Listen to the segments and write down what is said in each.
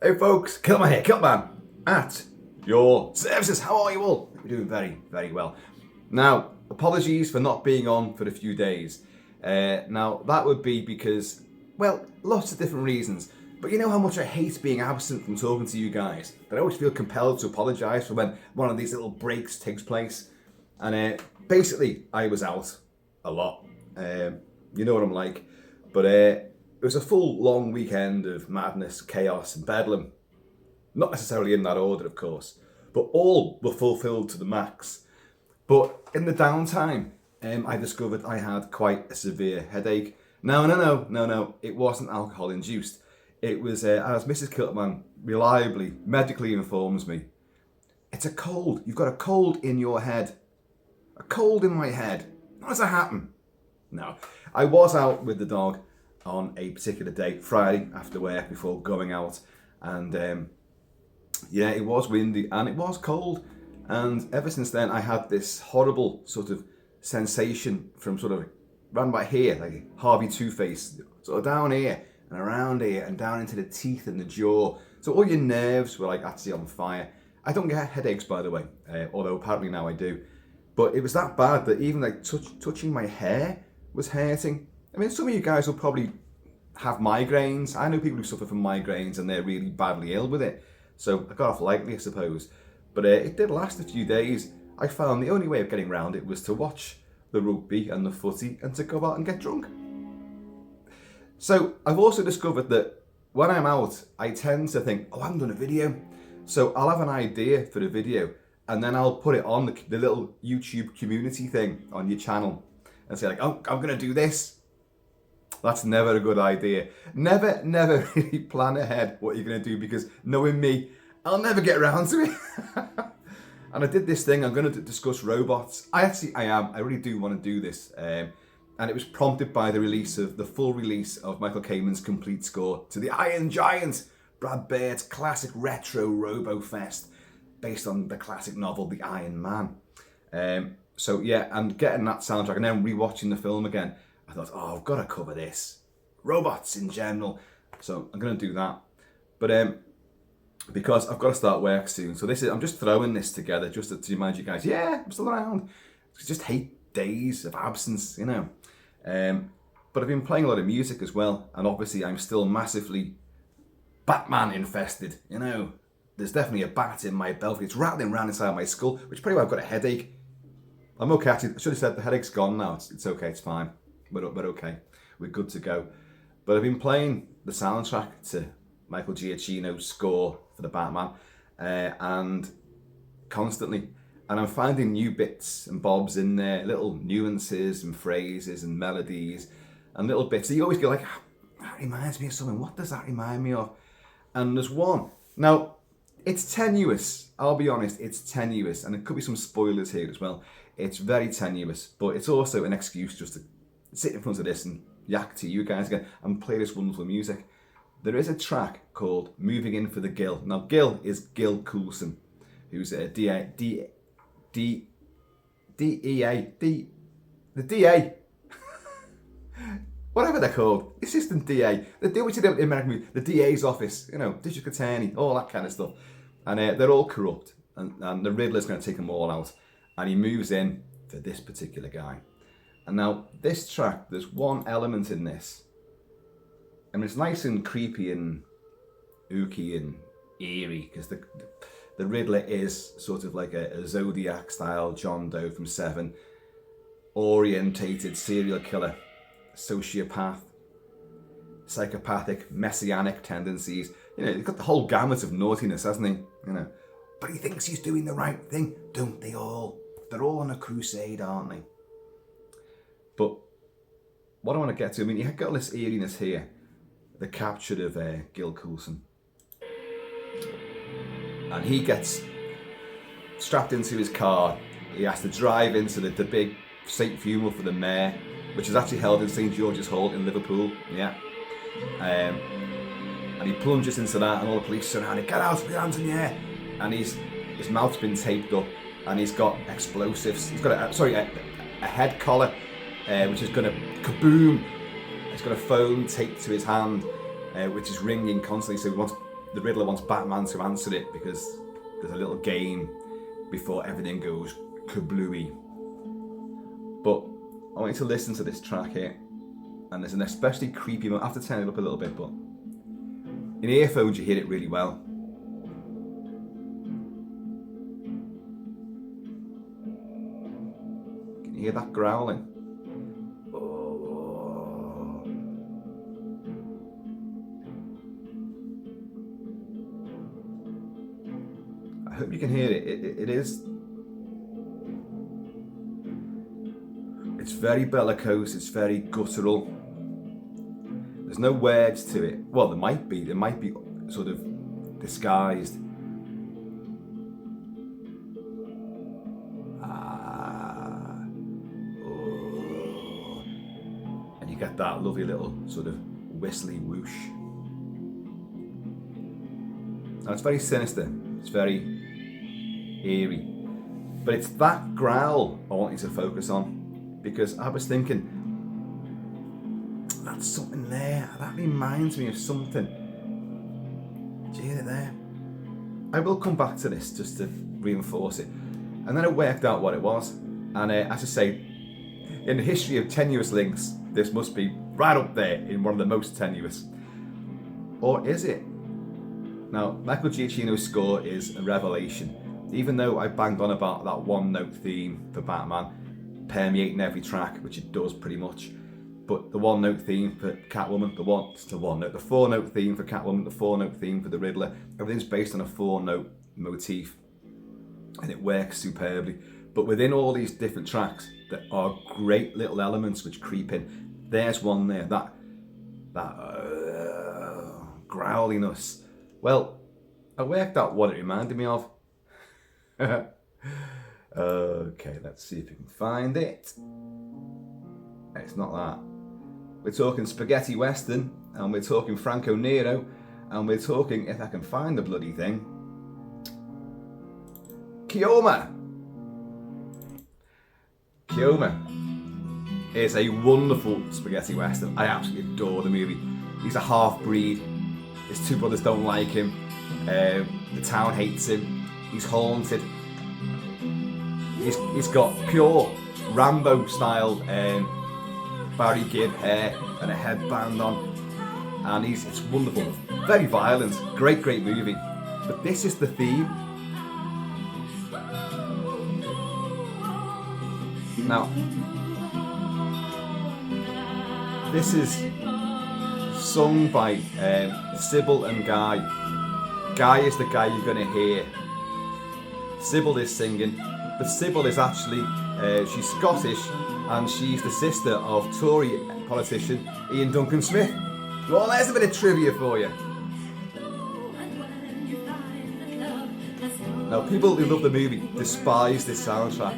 Hey folks, Kilt-Man here, Kilt-Man at your services. How are you all? We're doing very, very well. Now, apologies for not being on for a few days. Now, that would be because, well, lots of different reasons. But you know how much I hate being absent from talking to you guys? That I always feel compelled to apologise for when one of these little breaks takes place. And basically, I was out a lot. You know what I'm like. But it was a full long weekend of madness, chaos, and bedlam. Not necessarily in that order, of course, but all were fulfilled to the max. But in the downtime, I discovered I had quite a severe headache. No, it wasn't alcohol induced. It was, as Mrs. Kilt-Man reliably, medically informs me, it's a cold. You've got a cold in your head. A cold in my head. How does that happen? No, I was out with the dog on a particular day, Friday after work before going out, and yeah, it was windy and it was cold, and ever since then I had this horrible sort of sensation from sort of round about here, like Harvey Two-Face, sort of down here and around here and down into the teeth and the jaw. So all your nerves were like actually on fire. I don't get headaches, by the way, although apparently now I do. But it was that bad that even like touching my hair was hurting. I mean, some of you guys will probably have migraines. I know people who suffer from migraines and they're really badly ill with it. So I got off lightly, I suppose. But it did last a few days. I found the only way of getting around it was to watch the rugby and the footy and to go out and get drunk. So I've also discovered that when I'm out, I tend to think, oh, I haven't done a video. So I'll have an idea for the video and then I'll put it on the little YouTube community thing on your channel and say like, oh, I'm going to do this. That's never a good idea. Never really plan ahead what you're going to do, because knowing me, I'll never get around to it. And I did this thing, I'm going to discuss robots. I really do want to do this. And it was prompted by the full release of Michael Kamen's complete score to the Iron Giant, Brad Bird's classic retro Robo-Fest, based on the classic novel The Iron Man. So yeah, and getting that soundtrack and then rewatching the film again, I thought, oh, I've got to cover this. Robots in general. So I'm going to do that. But because I've got to start work soon. So I'm just throwing this together just to remind you guys, yeah, I'm still around. I just hate days of absence, you know. But I've been playing a lot of music as well. And obviously I'm still massively Batman infested, you know. There's definitely a bat in my belfry. It's rattling around inside my skull, which is probably why I've got a headache. I'm okay, actually. I should have said the headache's gone now. It's okay, it's fine. We're okay. We're good to go. But I've been playing the soundtrack to Michael Giacchino's score for the Batman, and constantly. And I'm finding new bits and bobs in there, little nuances and phrases and melodies and little bits. So you always go like, that reminds me of something. What does that remind me of? And there's one. Now, it's tenuous. I'll be honest, it's tenuous. And there could be some spoilers here as well. It's very tenuous, but it's also an excuse just to sit in front of this and yak to you guys again and play this wonderful music. There is a track called Moving In for the Gill. Now, Gill is Gil Coulson, who's a the DA, whatever they're called, assistant DA. They do what you do in American movies, the DA's office, you know, district attorney, all that kind of stuff. And they're all corrupt, and the Riddler's going to take them all out. And he moves in for this particular guy. And now, this track, there's one element in this, and it's nice and creepy and ooky and eerie, because the Riddler is sort of like a Zodiac-style John Doe from Seven, orientated serial killer, sociopath, psychopathic, messianic tendencies. You know, he's got the whole gamut of naughtiness, hasn't he? You know, but he thinks he's doing the right thing, don't they all? They're all on a crusade, aren't they? But what I want to get to, I mean, you've got all this eeriness here, the capture of Gil Coulson. And he gets strapped into his car. He has to drive into the big state funeral for the mayor, which is actually held in St George's Hall in Liverpool. Yeah. And he plunges into that, and all the police surround him. Get out, put your hands in the air. And his mouth's been taped up, and he's got explosives. He's got a head collar, which is going to kaboom. He's got a phone taped to his hand, which is ringing constantly. So he wants the Riddler wants Batman to answer it because there's a little game before everything goes kablooey. But I want you to listen to this track here, and there's an especially creepy moment. I have to turn it up a little bit, but in earphones you hear it really well. Can you hear that growling? Oh. I hope you can hear it. It is. It's very bellicose, it's very guttural. There's no words to it. Well, there might be sort of disguised. And you get that lovely little sort of whistly whoosh. Now it's very sinister, it's very eerie. But it's that growl I want you to focus on. Because I was thinking, that's something there. That reminds me of something. Do you hear it there? I will come back to this just to reinforce it. And then I worked out what it was. And as I say, in the history of tenuous links, this must be right up there in one of the most tenuous. Or is it? Now, Michael Giacchino's score is a revelation. Even though I banged on about that one note theme for Batman, permeating every track, which it does pretty much, but the one note theme for Catwoman, the four note theme for Catwoman, the four note theme for the Riddler, everything's based on a four note motif, and it works superbly. But within all these different tracks, there are great little elements which creep in. There's one there, that growliness. Well, I worked out what it reminded me of. Okay, let's see if we can find it. It's not that. We're talking spaghetti western, and we're talking Franco Nero, and we're talking, if I can find the bloody thing, Keoma. Keoma is a wonderful spaghetti western. I absolutely adore the movie. He's a half-breed. His two brothers don't like him. The town hates him. He's haunted. He's got pure Rambo-style Barry Gibb hair and a headband on, and it's wonderful. Very violent, great movie. But this is the theme. Now, this is sung by Sybil and Guy. Guy is the guy you're going to hear. Sybil is singing. But Sybil is actually, she's Scottish, and she's the sister of Tory politician Ian Duncan Smith. Well, there's a bit of trivia for you. Now, people who love the movie despise this soundtrack.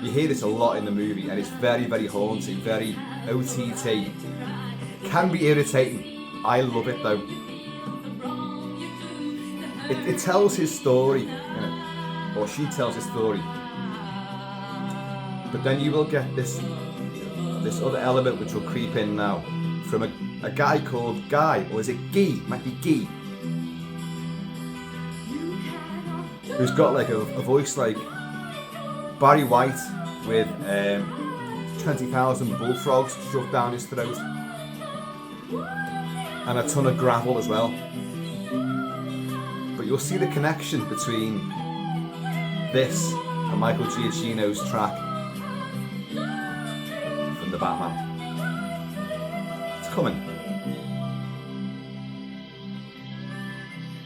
You hear this a lot in the movie, and it's very haunting, very OTT. Can be irritating. I love it though. It tells his story, you know. Or she tells a story, but then you will get this other element which will creep in now from a guy called Guy, or is it Guy? Might be Guy, who's got like a voice like Barry White with 20,000 bullfrogs shoved down his throat and a ton of gravel as well. But you'll see the connection between this and Michael Giacchino's track from the Batman. It's coming.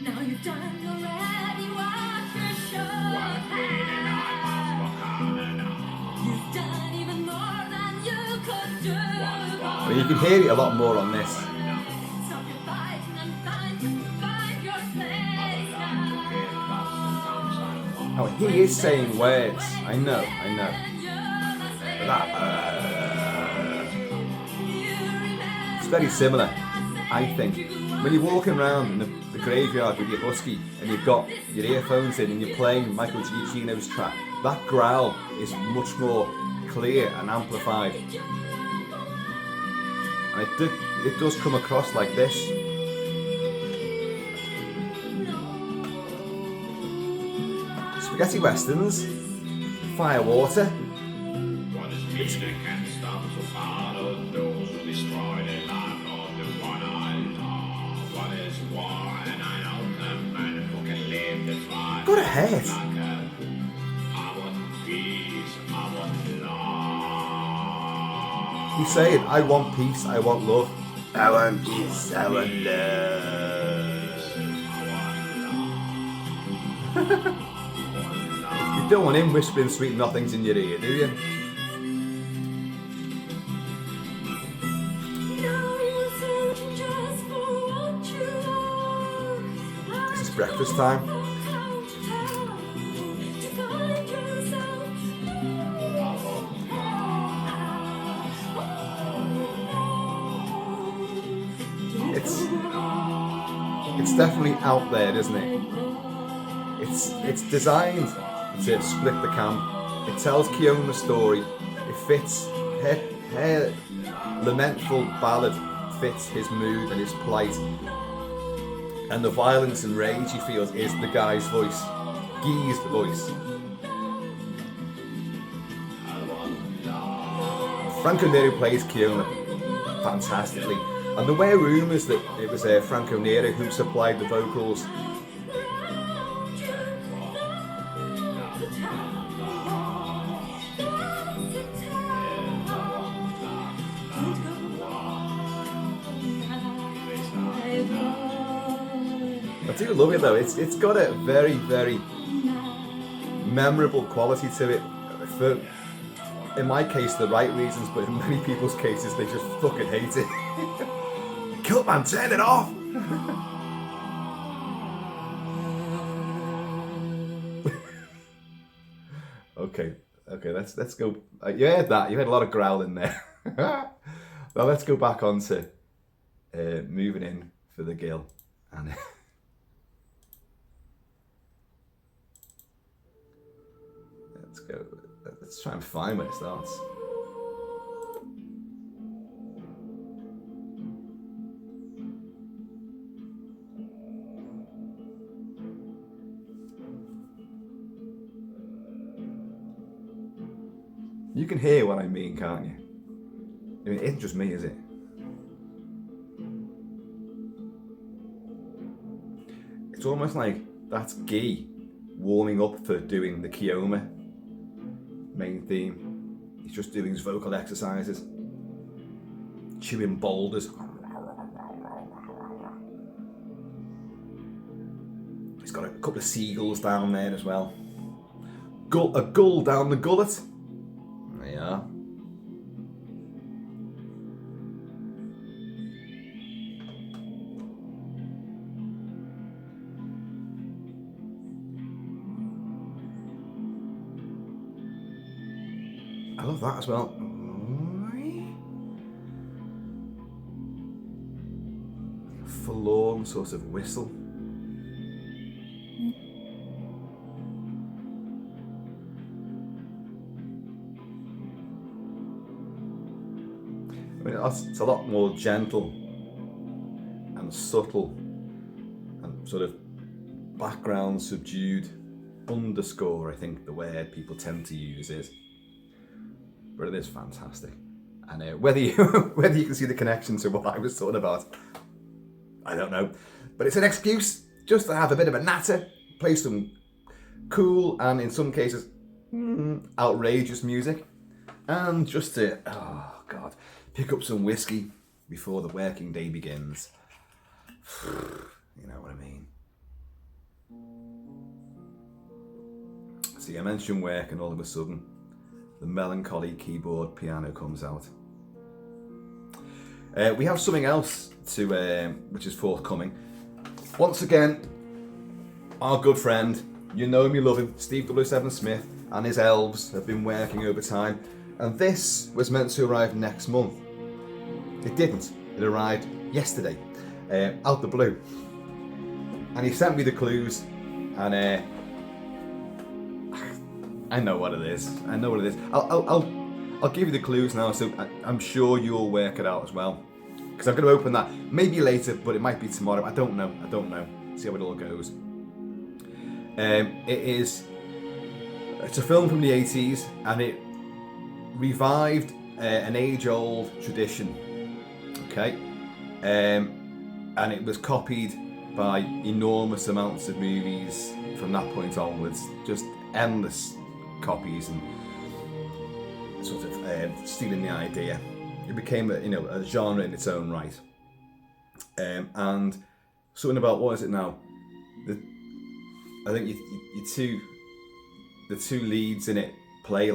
Now you've done already what you should have. You've done even more than you could do. But you can hear it a lot more on this. So you're fighting and find your place now. Oh, he is saying words. I know. But that, it's very similar, I think. When you're walking around in the graveyard with your husky and you've got your earphones in and you're playing Michael Giacchino's track, that growl is much more clear and amplified. And it does come across like this. spaghetti westerns, fire water. What is music and stop to follow those who destroy the life of the one I love? What is war and I know the man who can live the fight. Got a head. I want peace, I want love. He's saying, I want peace, I want love. I want peace, I want love. You don't want him whispering sweet nothings in your ear, do you? This is breakfast time. It's definitely out there, isn't it? It's designed to split the camp. It tells Keoma's story. It fits her lamentful ballad fits his mood and his plight. And the violence and rage he feels is the guy's voice. Guy's voice. Franco Nero plays Keoma fantastically. And there were rumours that it was Franco Nero who supplied the vocals. I do love it though. It's got a very, very memorable quality to it. For, in my case, the right reasons, but in many people's cases, they just fucking hate it. Kilt-Man, turn it off! Okay, let's go. You heard that? You heard a lot of growling there. Now let's go back on to moving in for the gill. And let's go. Let's try and find where it starts. You can hear what I mean, can't you? I mean, it isn't just me, is it? It's almost like that's Guy warming up for doing the Keoma main theme. He's just doing his vocal exercises, chewing boulders. He's got a couple of seagulls down there as well. A gull down the gullet. There you are. I love that as well. A forlorn sort of whistle. I mean, it's a lot more gentle and subtle and sort of background subdued. Underscore, I think the word people tend to use is. But it is fantastic. And whether you can see the connection to what I was talking about, I don't know. But it's an excuse just to have a bit of a natter, play some cool and in some cases outrageous music, and just to, oh God, pick up some whiskey before the working day begins. You know what I mean. See, I mentioned work and all of a sudden the melancholy keyboard piano comes out. We have something else to which is forthcoming. Once again, our good friend, you know him, you love him, Steve 007 Smith and his elves have been working overtime, and this was meant to arrive next month. It didn't. It arrived yesterday, out the blue. And he sent me the clues, and I know what it is. I know what it is. I'll give you the clues now, so I'm sure you'll work it out as well. Because I'm going to open that maybe later, but it might be tomorrow. I don't know. See how it all goes. It is It's a film from the 80s, and it revived an age-old tradition. Okay, and it was copied by enormous amounts of movies from that point onwards. Just endless copies and sort of stealing the idea. It became a genre in its own right. And something about, what is it now? I think the two leads in it play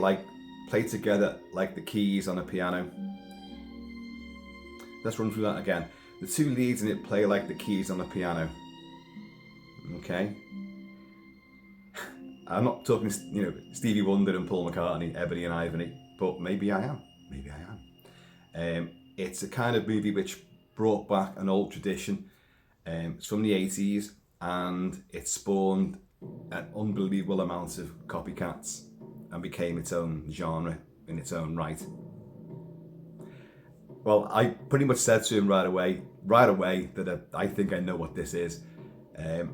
together like the keys on a piano. Let's run through that again. The two leads in it play like the keys on a piano. Okay. I'm not talking, Stevie Wonder and Paul McCartney, Ebony and Ivory, but maybe I am. Maybe I am. It's a kind of movie which brought back an old tradition. It's from the 80s, and it spawned an unbelievable amount of copycats and became its own genre in its own right. Well, I pretty much said to him right away that I think I know what this is. And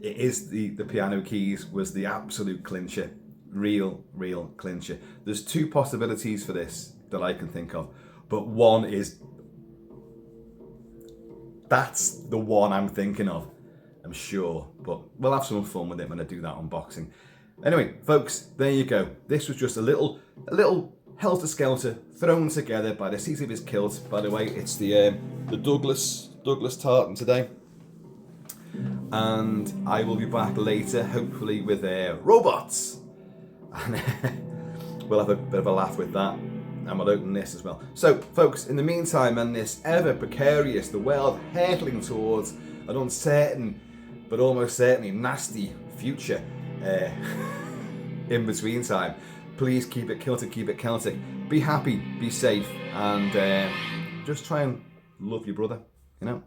it is the piano keys was the absolute clincher. Real clincher. There's two possibilities for this that I can think of, but one is, that's the one I'm thinking of, I'm sure, but we'll have some fun with it when I do that unboxing. Anyway, folks, there you go. This was just a little helter-skelter thrown together by the seat of his kilt. By the way, it's the Douglas tartan today. And I will be back later, hopefully with robots. And we'll have a bit of a laugh with that. And we'll open this as well. So, folks, in the meantime, and this ever precarious, the world hurtling towards an uncertain, but almost certainly nasty future in between time, please keep it kilted, keep it Celtic. Be happy, be safe, and just try and love your brother, And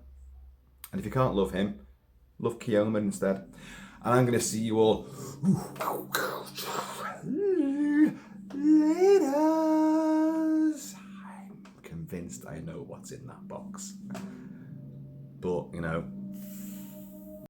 if you can't love him, love Keoma instead. And I'm going to see you all later. I'm convinced I know what's in that box. But,